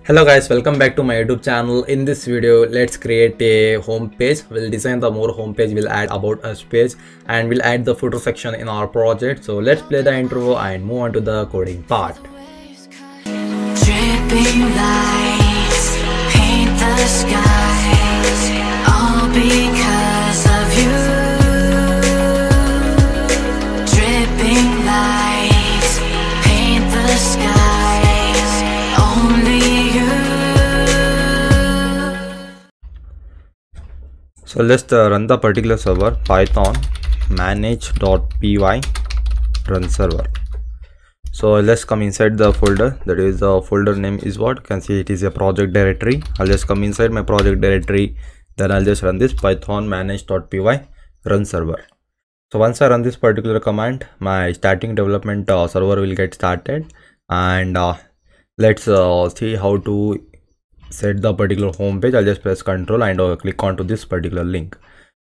Hello guys, welcome back to my YouTube channel. In this video, let's create a home page. We'll design the more home page, we'll add about us page, and we'll add the footer section in our project. So let's play the intro and move on to the coding part. Dripping lights paint the skies, all because of you. Dripping lights paint the skies, only you. So let's run the particular server python manage.py run server. So let's come inside the folder. That is the folder name is what you can see, it is a project directory. I'll just come inside my project directory, then I'll just run this python manage.py run server. So once I run this particular command, my starting development server will get started, and let's see how to set the particular home page. I'll just press Ctrl and click onto this particular link.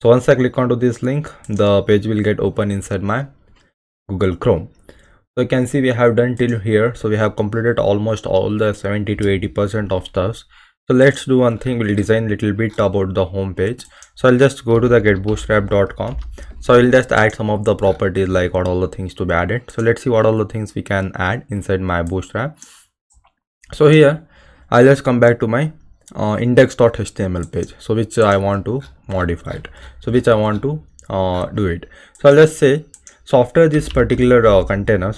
So once I click onto this link, the page will get open inside my Google Chrome. So you can see we have done till here. So we have completed almost all the 70 to 80% of stuff. So let's do one thing. We'll design a little bit about the home page. So I'll just go to the getbootstrap.com. So I'll just add some of the properties, like what all the things to be added. So let's see what all the things we can add inside my bootstrap. So here I'll just come back to my index.html page, so which I want to modify it, so which I want to do it. So I'll just say, so after this particular container,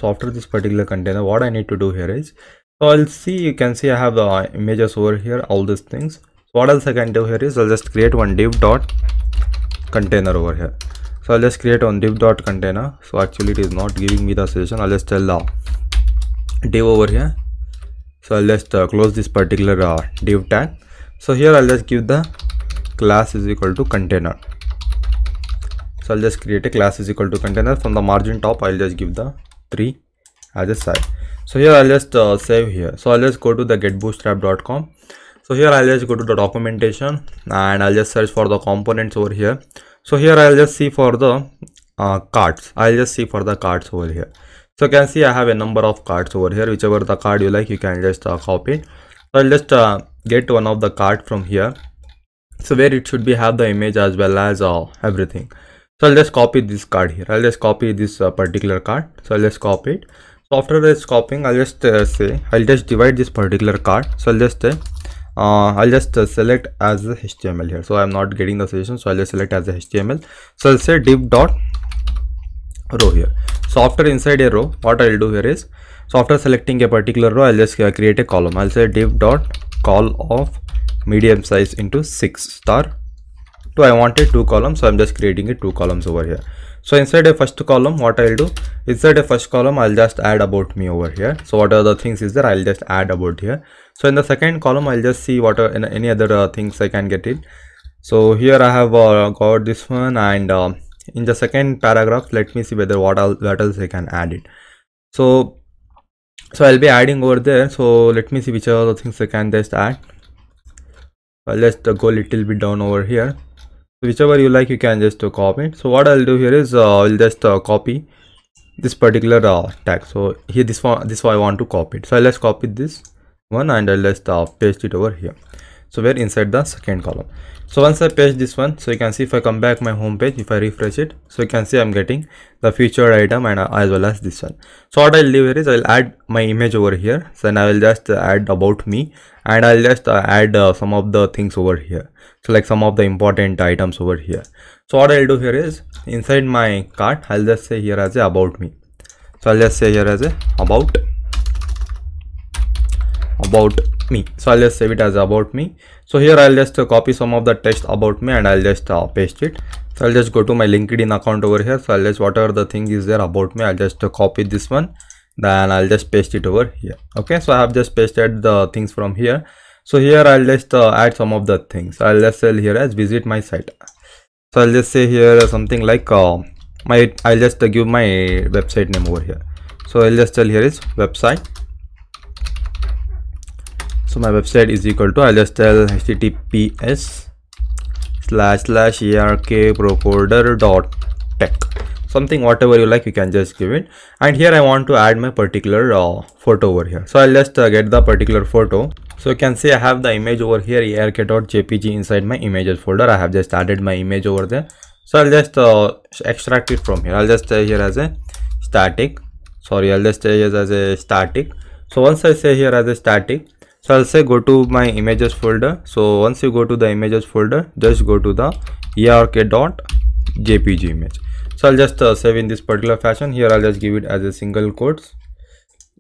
what I need to do here is, so I'll see, you can see I have images over here, all these things. So what else I can do here is, I'll just create one div.container over here. So I'll just create one div.container. So actually it is not giving me the session. I'll just tell div over here. So I'll just close this particular div tag. So here I'll just give the class is equal to container. So I'll just create a class is equal to container. From the margin top, I'll just give the 3 as a size. So here I'll just save here. So I'll just go to the getbootstrap.com. So here I'll just go to the documentation and I'll just search for the components over here. So here I'll just see for the cards. I'll just see for the cards over here. So you can see I have a number of cards over here. Whichever the card you like, you can just copy it. So I'll just get one of the card from here, so where it should be have the image as well as everything. So I'll just copy this card here. I'll just copy this particular card. So I'll just copy it. So after this copying, I'll just say I'll just divide this particular card. So I'll just select as the HTML here. So I'm not getting the session, so I'll just select as the HTML. So I'll say div.row here. So after inside a row, what I'll do here is, so after selecting a particular row, I'll just create a column. I'll say div.col of medium size into 6 star. So I wanted 2 columns, so I'm just creating it 2 columns over here. So inside a first column, what I'll do, inside a first column, I'll just add about me over here. So what are the things is there, I'll just add about here. So in the second column, I'll just see what are any other things I can get in. So here I have got this one, and in the second paragraph, let me see whether what else I can add it. So I'll be adding over there. So let me see which are the things I can just add. I'll just go a little bit down over here. So whichever you like, you can just copy it. So what I'll do here is I'll just copy this particular tag. So here this one I want to copy it. So I'll just copy this one and I'll just paste it over here. So we're inside the second column. So once I paste this one, so you can see if I come back my home page, if I refresh it, so you can see I'm getting the featured item and as well as this one. So what I'll do here is I'll add my image over here. So then I will just add about me, and I'll just add some of the things over here. So like some of the important items over here. So what I'll do here is inside my cart, I'll just say here as a about me. So I'll just say here as a about me. So I'll just save it as about me. So here I'll just copy some of the text about me and I'll just paste it. So I'll just go to my LinkedIn account over here. So I'll just whatever the thing is there about me, I'll just copy this one, then I'll just paste it over here. Okay, so I have just pasted the things from here. So here I'll just add some of the things. I'll just say here as visit my site. So I'll just say here something like I'll just give my website name over here. So I'll just tell here is website. So my website is equal to, I'll just tell https //arkprocoder.tech. something whatever you like, you can just give it. And here I want to add my particular photo over here, so I'll just get the particular photo. So you can see I have the image over here, ark.jpg, inside my images folder. I have just added my image over there. So I'll just extract it from here. I'll just say here as a static. Sorry, I'll just say here as a static. So once I say here as a static, so I'll say go to my images folder. So once you go to the images folder, just go to the ark.jpg image. So I'll just save in this particular fashion. Here I'll just give it as a single quotes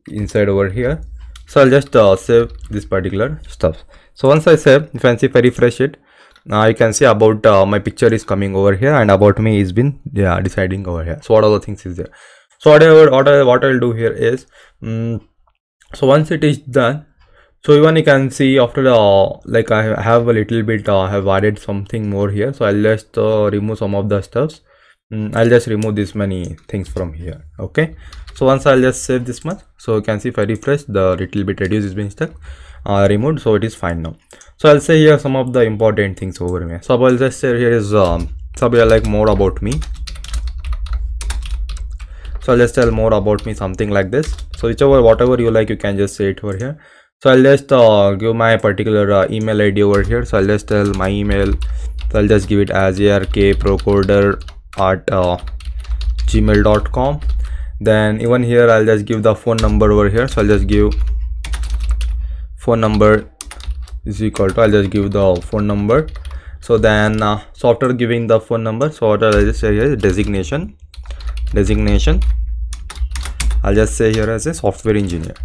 inside over here. So I'll just save this particular stuff. So once I save, if I refresh it, you can see about my picture is coming over here, and about me is been deciding over here. So what other things is there? So what I'll do here is, so once it is done, so even you can see after like I have a little bit I have added something more here. So I'll just remove some of the stuffs. I'll just remove this many things from here. Okay, so once I'll just save this much, so you can see if I refresh, the little bit reduce is being stuck, removed, so it is fine now. So I'll say here some of the important things over here. So I'll just say here is somebody like more about me. So I'll just tell more about me, something like this. So whatever you like, you can just say it over here. So I'll just give my particular email ID over here. So I'll just tell my email. So I'll just give it as arkprocoder@gmail.com. Then even here I'll just give the phone number over here. So I'll just give phone number is equal to, I'll just give the phone number. So then so after giving the phone number, so what I'll just say here is designation. I'll just say here as a software engineer.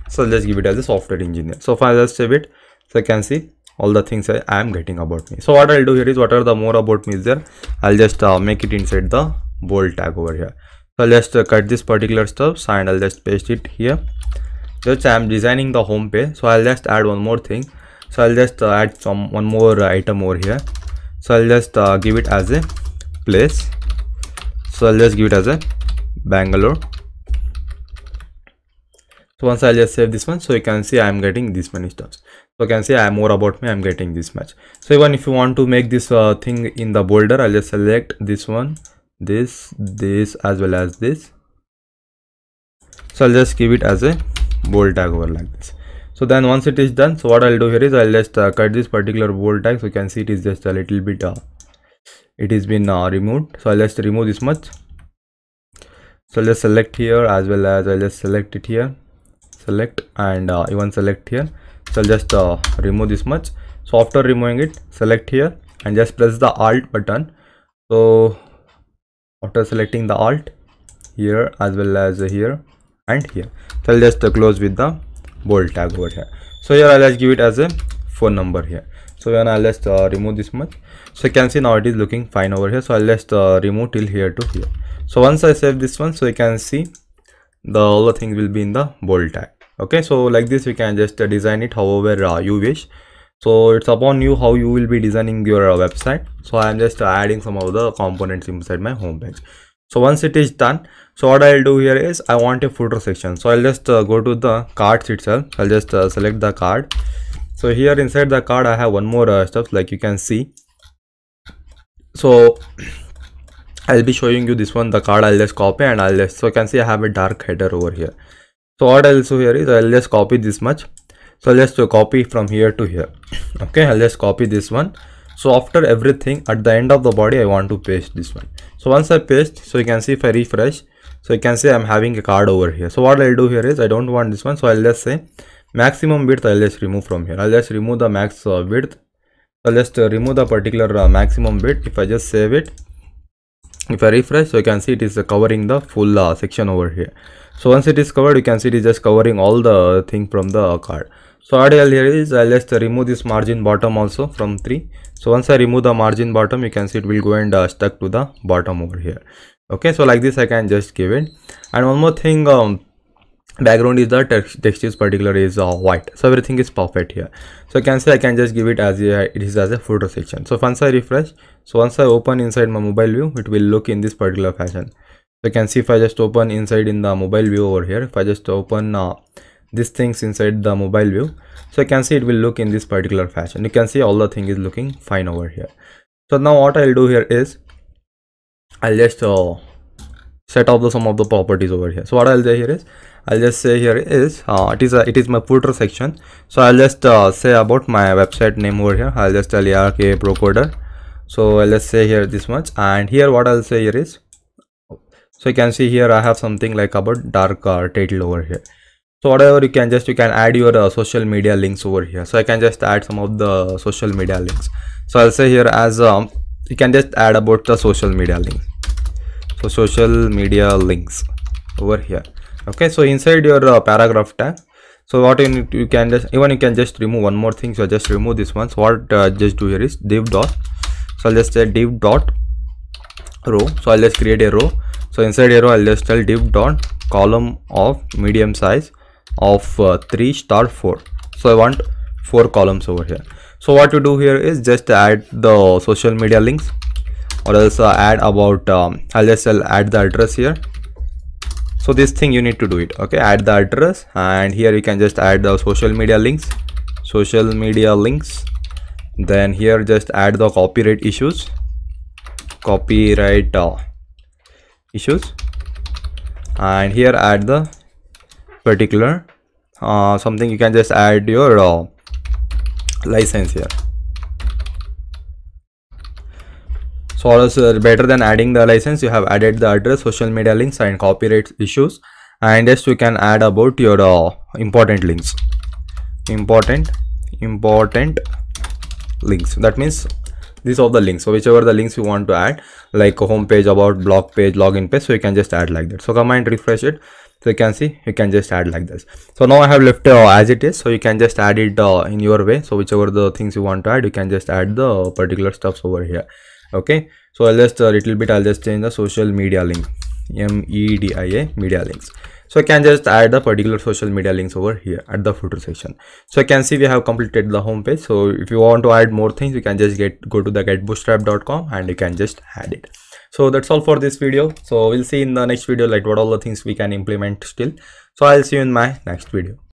So I'll just give it as a software engineer. So if I just save it, so I can see all the things I am getting about me. So what I'll do here is, whatever the more about me is there, I'll just make it inside the bold tag over here. So I'll just cut this particular stuff and I'll just paste it here. Just I'm designing the home page, so I'll just add one more thing. So I'll just add one more item over here. So I'll just give it as a place. So I'll just give it as a Bangalore. So once I'll just save this one, so you can see I'm getting this many stuff. So you can see I'm more about me, I'm getting this much. So even if you want to make this thing in the bolder, I'll just select this one, this as well as this. So I'll just give it as a bold tag over like this. So then once it is done, so what I'll do here is I'll just cut this particular bold tag. So you can see it is just a little bit it has been removed. So I'll just remove this much. So I'll just select here as well as I'll just select it here, select, and even select here. So I'll just remove this much. So after removing it, select here and just press the Alt button. So after selecting the Alt here as well as here and here, so I'll just close with the bold tag over here. So here I'll just give it as a phone number here. So when I'll just remove this much, so you can see now it is looking fine over here. So I'll just remove till here to here. So once I save this one, so you can see all the things will be in the bold tag. Okay, so like this you can just design it however you wish. So it's upon you how you will be designing your website. So I'm just adding some of the components inside my home page. So once it is done, so what I'll do here is I want a footer section. So I'll just go to the cards itself. I'll just select the card. So here inside the card I have one more stuff, like you can see. So I'll be showing you this one, the card. I'll just copy and I'll just, so you can see I have a dark header over here. So what I'll do here is I'll just copy this much. So I'll just copy from here to here. Okay, I'll just copy this one. So after everything, at the end of the body I want to paste this one. So once I paste, so you can see if I refresh, so you can see I'm having a card over here. So what I'll do here is I don't want this one, so I'll just say maximum width. I'll just remove from here. I'll just remove the max width. I'll just remove the particular maximum width. If I just save it, if I refresh, so you can see it is covering the full section over here. So once it is covered, you can see it is just covering all the thing from the card. So what I'll here is I'll just remove this margin bottom also from 3. So once I remove the margin bottom, you can see it will go and stuck to the bottom over here. Okay, so like this I can just give it. And one more thing, background is the text is particular is white. So everything is perfect here. So you can see I can just give it as it is as a footer section. So once I refresh, so once I open inside my mobile view, it will look in this particular fashion. So you can see if I just open inside in the mobile view over here, if I just open these things inside the mobile view, so you can see it will look in this particular fashion. You can see all the thing is looking fine over here. So now what I'll do here is I'll just set up some of the properties over here. So what I'll say here is I'll just say here is it is my footer section. So I'll just say about my website name over here. I'll just tell ARK Pro Coder. So I'll just say here this much, and here what I'll say here is, so you can see here I have something like about dark title over here. So whatever you can add your social media links over here. So I can just add some of the social media links. So I'll say here as you can just add about the social media links. So social media links over here. Okay, so inside your paragraph tag, so what you can just remove one more thing. So just remove this one. So what just do here is div dot, so I'll just say div dot row. So I'll just create a row. So inside a row I'll just tell div dot column of medium size of 3*4. So I want 4 columns over here. So what you do here is just add the social media links, or else add about I'll add the address here. So this thing you need to do it. Okay, add the address, and here you can just add the social media links. Then here just add the copyright issues, and here add the particular something. You can just add your license here. So also better than adding the license, you have added the address, social media links, and copyright issues, and just you can add about your important links. That means these are the links. So whichever the links you want to add, like a home page, about, blog page, login page, so you can just add like that. So come and refresh it. So you can see you can just add like this. So now I have left as it is, so you can just add it in your way. So whichever the things you want to add, you can just add the particular stuffs over here. Okay, so I'll just I'll just change the social media link, media media links. So I can just add the particular social media links over here at the footer section. So you can see we have completed the home page. So if you want to add more things, you can just go to the getbootstrap.com and you can just add it. So that's all for this video. So we'll see in the next video like what all the things we can implement still. So I'll see you in my next video.